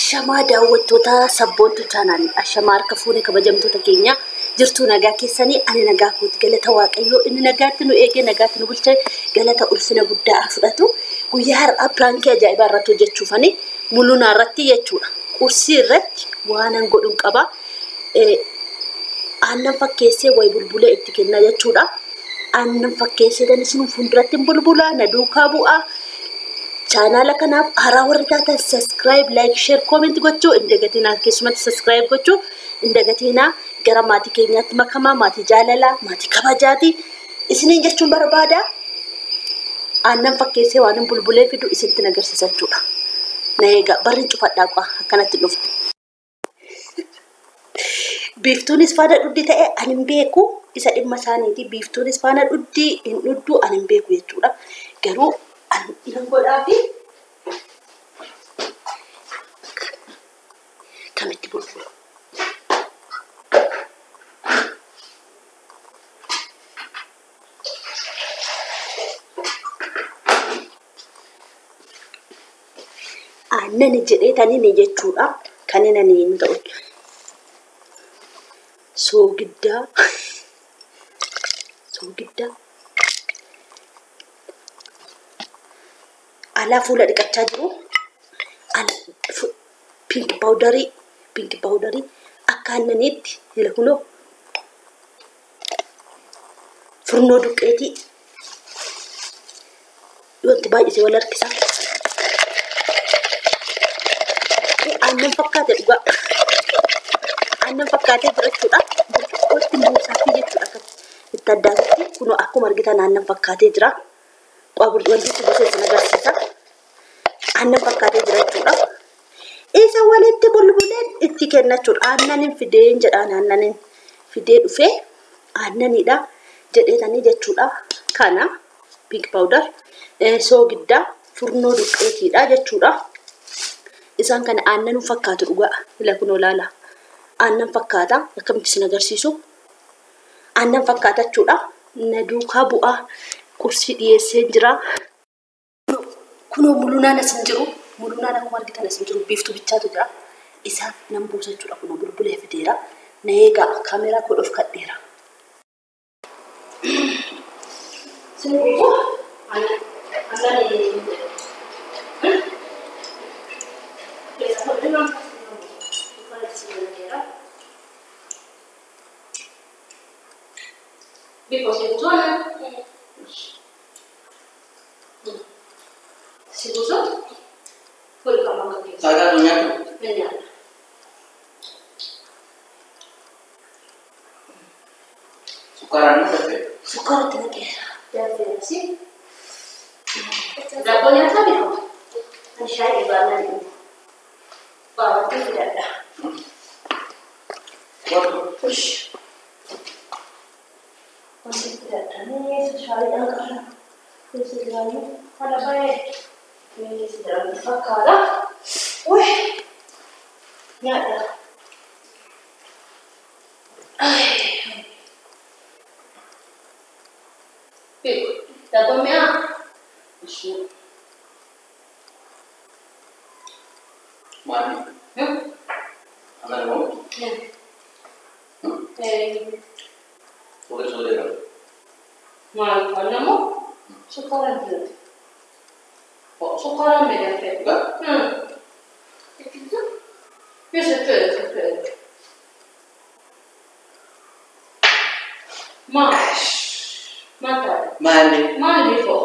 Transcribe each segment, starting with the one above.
Ashamaa daawwattoota sabboontu chaanaalii ashamaa harka fuune kabajamtoota keenya jirtuu nagaa keessanii ani nagaa kooti galata waaqayyoo inni nagaatti nu eege nagaatti nu bulche galata ulfina guddaa fudhatu guyyaa har'aa piraankii ajaa'ibaa irratti hojjechuufani mul'una irratti jechuudha qursii irratti waanan godhuun qaba aannan fakkeessee way bulbulee itti kenna jechuudha aannan fakkeessee dan isin fuulduratti bulbulaa na duukaa bu'aa channel kanaaf haaraa warri taatan subscribe like share comment gochuu indagatina keessumatti subscribe gochuu indagatina gara maatii keenyaatti makamaa maatii jaalalaa maatii kabajaati isiniin jechuun barbaada aannan fakkeessee waan bulbulee fidu isinitti nagarsiisa jechuudha na eega barri cufadhaa qaa akkanatti dhufu biiftuunis faana dhuddi ta'e ani beeku isa dhimma isaaniiti biiftuunis faana dhuddi hin dhuddu ani beeku jechuudha garuu Ilang godaafi kamitti bulbulu aannan jedhee tanii jechuudha kanina ni ta'u soogiddaa ala fuula dhiqachaa jiru ala pink powdery akka annaniitti ila kunoo furnoo duqqeetii wanti baay'isee wal harkisa aannan fakkaatee dhugaa aannan fakkaatee jirachuudha burcuqqootti buusaafi jechuudha akka itti addaatti kunoo akkuma argitan aannan fakkaatee jira wanti itti buuseessa nagarsiisa aannan fakkaatee jirachuudha isa walitti bulbuleen itti kennachuudha aannanin fideen jedhaan aannanin fidee dhufee aannanidha jedheetanii jechuudha kana pink powder soogiddaa furnoo duqqeetiidha jechuudha isaan kana aannan fakkaatu dhugaa ila kunoo laala aannan fakkaata akkamitti isin agarsiisu aannan fakkaatachuudha na duukaa bu'aa qursii dhiyeessee jira kunoo mul'unaan asin jiru mul'unaan akkuma argitan asin jiru biiftuu bichaatu jira isaaf nan buusachuudha kunoo bulbulee fideera na eegaa kaameeraa kodhoof kadheera Si puso? Full ka magkakita. Saga dunia tu? Ganyan. Sukaran mo kasi? Sukaran tinagera. Dahil si? Dapo niya sabi ko. Ang siya iba na rin. Bawat yung pinada. What? Push. Ang pinada niya sa siya ang karan. Kasi gano'n. Pada baik. Ini sedang dibakar. Wih. Ni ada. Dato mea. Isu. Mani. Anak mo? Sudah kan? Mani, anak mo? Sukaran dulu. Kok sukaran beda kayak? Enggak. Itu? Bisa tuh. Mantap. Mandi kok.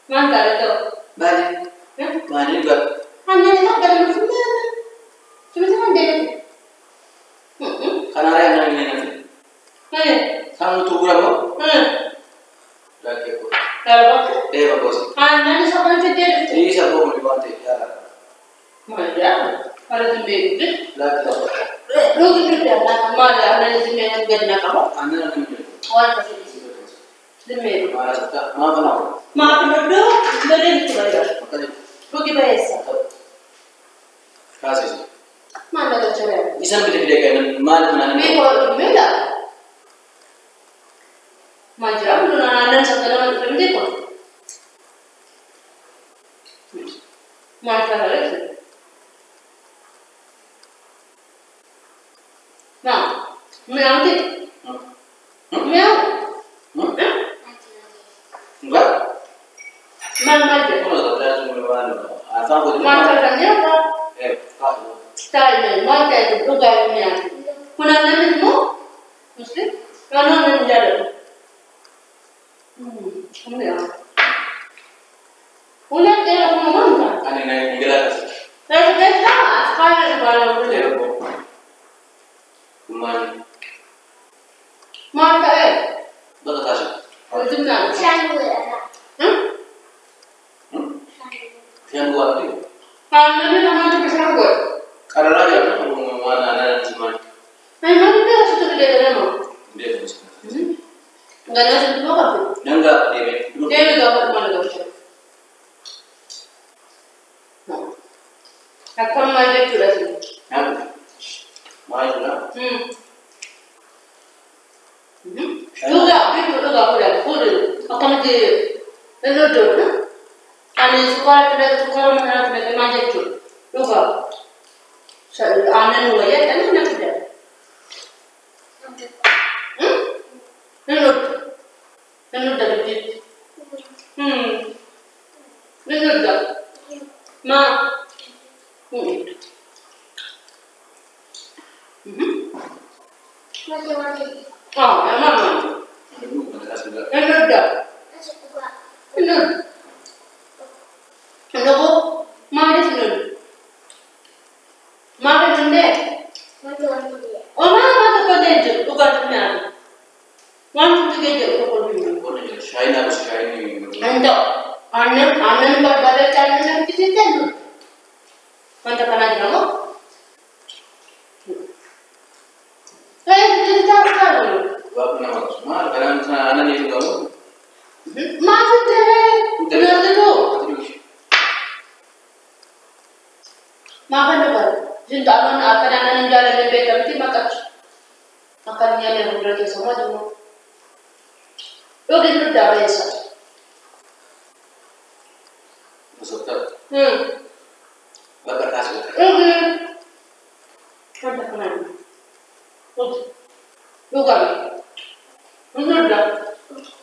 Mantap itu. Mani juga. Hanya enak dalam sebentar. Cuma deh. Karena ada yang nanti. Kamu tuh berapa? Lagi aku. Kalau Bagus. Hanya sampai jadi. Ini siapa mau dibantu? Ya. Mana? Ada sendiri. Lagi. Lu gitu ya, mana ada sendiri yang gede kamu? Anda nanti. Awal pasti sendiri. Mana suka? Mana kenapa? Maaf dulu, beri itu bayar. Makanya. Lu biasa. Kasih. Mana ada cewek? Bisa beda-beda kayak mana? Beda, beda. Macam lu nana satu nama berhenti kok. Macam apa itu? Meow đi. Meow. Enggak? Mama aja. Kalau saya cuma asal aku Mama katanya apa? Kak. Saya mama itu juga meow. Kuna nanti mau? Mesti? Kana nanti jadi. Meow. Udah dia mau makan. Aneh naik gelas. Saya sudah sekarang sekarang dulu. Cuman Mama betul kasih. itu nggak. Yang gua tadi. Karena dia nama itu besar gue. Karena aja aku mau ada cuman Memang dia sudah gede dari mana? dia bisa. Enggak ada satu dua kan? Enggak, dia Dia juga apa kemana gak bisa. Aku mau aja curah sini. Mau juga. Juga, itu juga kuda. Akan di ledo, na? Ani sekolah mana tidak manja curah. Juga. Anak nula ya, kan anak kuda. Ledo dah gede. Ledo dah. Ma. Oh, emang. Aduh, mana kasih enggak. Ledo dah. Ledo. Ledo. Ma ada ledo. Ma ada ledo. Oh, ma ada ledo. Bukan benar. Wantu juga untuk kolbi. Oh, ini shine harus shine. Ando, anan berbeda cara nak kita tahu. Mantap kan aja kamu? Kita tahu kan? Gua pernah masuk. Kadang anak itu kamu. Masuk deh. Udah tu. Makan apa? Jadi aman akan anak jalan lebih tapi makan. Makannya yang berarti semua tu. Lo gitu dah biasa. Maksudnya? Bakar kasih. Mantap kan? Bukan. Benar dah.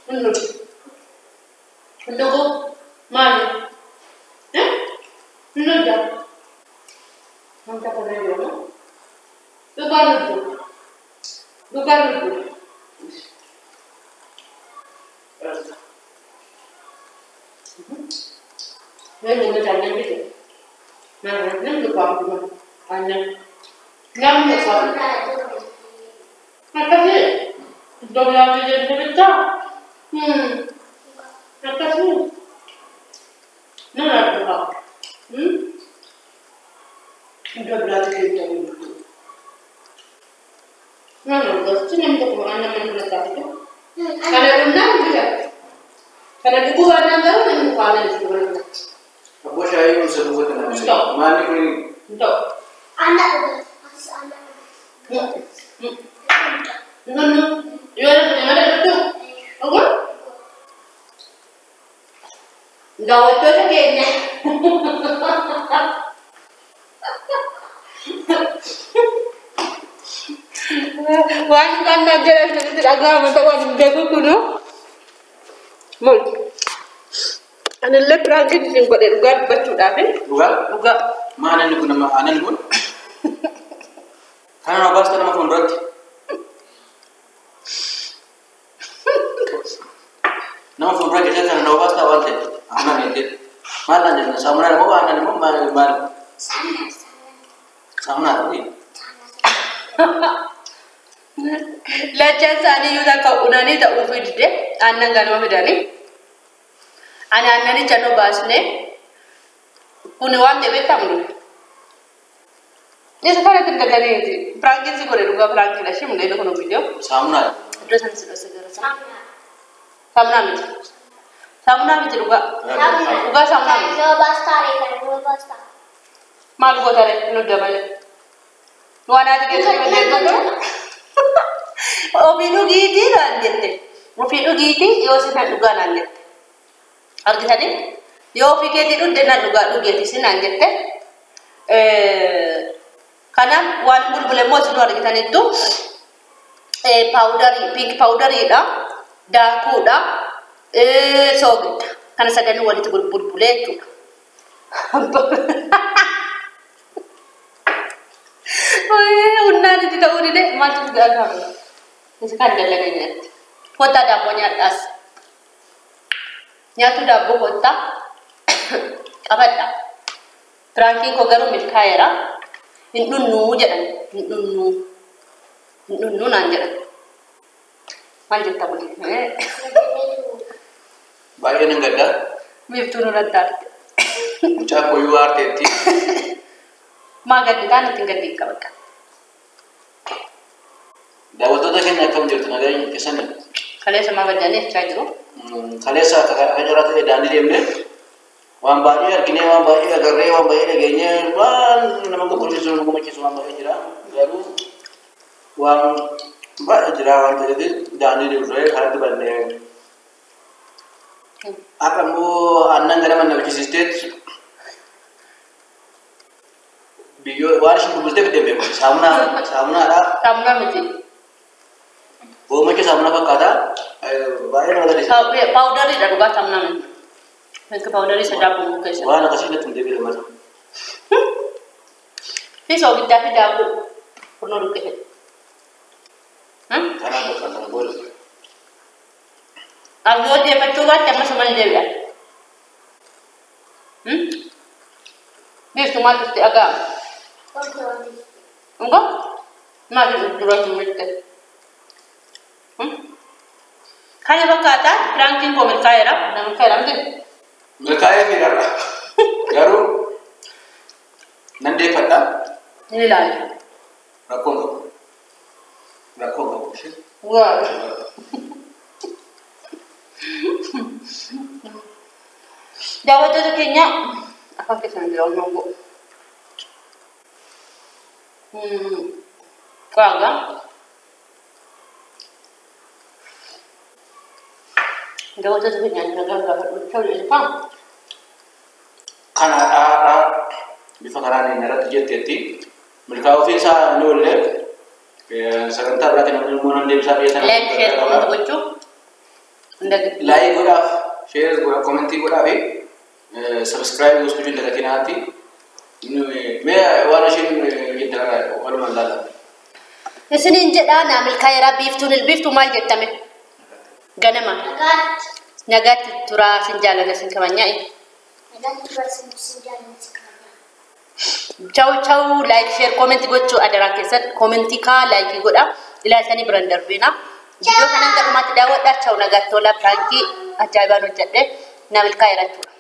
Benar. Benar kok. Mana? Benar dah. Mantap kan dia, no? Bukan itu. Bukan itu. Nên người ta nhanh biết được. Mà nắm được còn của mình. Nhanh. Nắm được còn. Mà cái gì? Đâu là cái gì để biết cho? Mà cái gì? Nó là được không? Đâu là cái gì để biết cho? Nó là được. Chứ nắm được mà anh nắm được là cái Kalau undang juga. Kalau dibuat nanggal kan bukan itu. Apa saya bisa buat anak? Mana ini? Untuk anak masih anak. Nunu, you ada itu. Apa? Gawat tu kayaknya. Wan kan aja tidak agama tak jago kuno. Mul. Ane lep rangi sing pada ugat bacu dape. Ugat. Mana ni guna anan pun? Karena nabas kan nama pondok. Nama pondok kita kan nabas tak wanted. Anan itu. Mana jadi samana mau anan mau mana. Samana ni. Lajan sani yuda ka unani ta ufid de annan ganwa midani anani chano basne kuni wande betamni ni sakara tin gadani ti prangin si kore ruga prangin la shim de kono video Samana. address si segara samna mi ruga samna mi mal go tare no dabale wana de ke Opinu giti kan jette. Opinu giti yo sinan duga nan jette. Arti tadi yo fiketi dun denan duga dugeti sinan jette. Kana wan bulbule mo sinu arti tadi tu powderii, pink powderii da, daakuu da, soogidda. Kana sagalii walitti bulbulee jechuudha. Unnaan itti ta'uu dide maaltu gaafama? Isa kan dalagaa nyaatti. Kottaa daabboo nyaadhaas. Nyaatu daabboo kottaa qabadha. Firaankiin koo garuu milkaa'eera. Hin dhunnuu jedhan. Hin dhunnuu naan jedhan. Maal jetta buli? Baay'ee nan gadda. Miiftuu nurratti aarte. Mucaa koyyuu aarteetti. Maa gadditaan ittiin gaddii qaba. Daawwattoota keenya akkam jirtu nagaenya keessanii? Kaleessa maa baddaanii jechaa jiru? Kaleessa akka carraa ta'e daandii deemnee waan baay'ee arginee, waan baay'ee agarree, waan baay'ee dhageenyee, waan nama gammachiisu, nama gammachiisu waan baay'ee jira. Garuu waan baay'ee jira waan ta'eef daandii deemnee karatti badnee akka immoo aannan gara mana bilchisiisteet biyyoo waan ishiin gurgurtee fidee beeku. Saamunaadha. Saamunaa miti. Oomisha saamunaa fakkaataa baay'ee nama lalisa. Paawudariidha dhugaa saamunaa miti. Pink powderii isa daabboo keessa. Waan akkasii natti hin deebiin lammata. Fi soogiddaa fi daabboo furnoo dhukkee. Kanaan bakka kana booda. Yoo deeffachuu baatte ammas mana deebi'an. Biiftuu maaltu itti dhaga'ama? Ngoo? Maaliif duratti mul'ate? Kana fakkaataa firaankiin koo milkaa'eera. Nama milkaa'eera miti? Milkaa'ee fi dharra. Garuu nan deeffadha. Ni ilaali. Rakkoon qabu. Rakkoon qabu. Waa. Daawwattoota keenya afaan keessan jira onnoo goo. Qaagaa. Daawwattoota keenya nagaa gaafadhu ta'uu ilfaa. Kanaadhaa bifa kanaan irratti jetteetti milkaa'uu fi isaa ni oolle sagantaa biraatiin namni immoo nan deebisaa dhiyeessan. Like share comment gochuu. Like godhaaf, share godhaaf, commentii godhaaf subscribe gochuu hin dagatinaati. Mee waan ishiin jettan walumaan laala. Isiniin jedhaa naa milkaa'eera biiftuu maal jettame? Ganama. Nagaatti turaa sin jaalala sin kabanyaa'i. Ciao, like, share, comment gochuu adaraa keessatti commentii kaa like godha. Ilaaltanii biraan darbeena. Video kanaan gadhumaatti daawwadhaa. Ciao nagaatti tola. Pirankii ajaa'ibaan hojjedhe na milkaa'eera jechuudha.